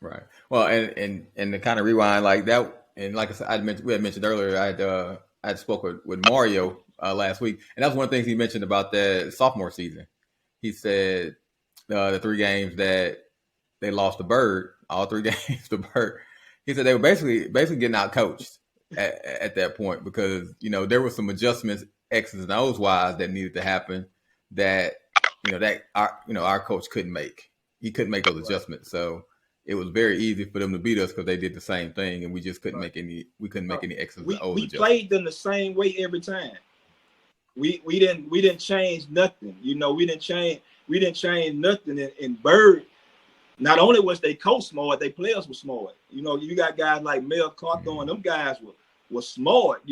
Right. Well, and to kind of rewind like that, and like I said, we had mentioned earlier, I had spoke with Mario last week, and that was one of the things he mentioned about that sophomore season. He said the 3 games that they lost to Bird, all 3 games to Bird. He said they were basically getting out coached at that point because there were some adjustments, X's and O's wise, that needed to happen that our coach couldn't make. He couldn't make those adjustments, so it was very easy for them to beat us because they did the same thing, and we just couldn't make any. We couldn't make any X's and O's. We played them the same way every time. We didn't change nothing. We didn't change nothing. And Bird, not only was they coach smart, they players were smart. You got guys like Mel Carthage, them guys were smart.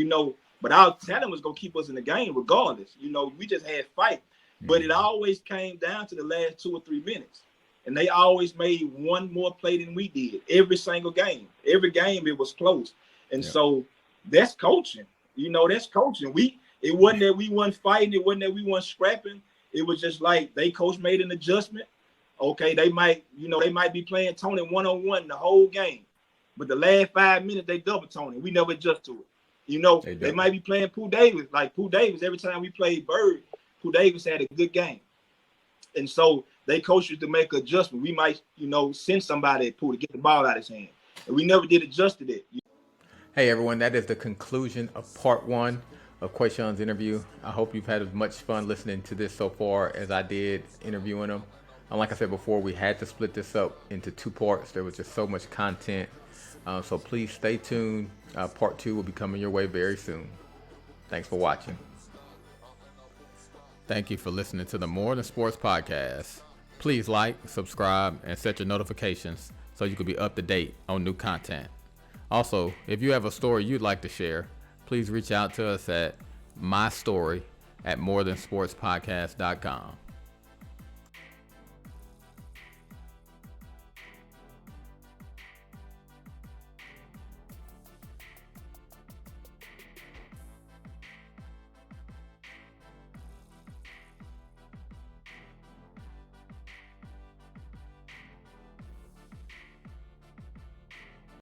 But our talent was gonna keep us in the game regardless. We just had fight. But it always came down to the last 2 or 3 minutes. And they always made one more play than we did every single game. Every game it was close. And so that's coaching. That's coaching. It wasn't that we weren't fighting, it wasn't that we weren't scrapping. It was just like they coach made an adjustment. Okay, they might be playing Tony one-on-one the whole game. But the last 5 minutes they double Tony. We never adjust to it. They might be playing Pooh Davis. Like Pooh Davis, every time we played Bird, Pooh Davis had a good game. And so they coached us to make an adjustment. We might, send somebody at Pooh to get the ball out of his hand. And we never did adjust to that. Hey, everyone, that is the conclusion of part 1 of Quasean's interview. I hope you've had as much fun listening to this so far as I did interviewing him. And like I said before, we had to split this up into 2 parts. There was just so much content. So please stay tuned. Part 2 will be coming your way very soon. Thanks for watching. Thank you for listening to the More Than Sports Podcast. Please like, subscribe, and set your notifications so you can be up to date on new content. Also, if you have a story you'd like to share, please reach out to us at mystory@morethansportspodcast.com.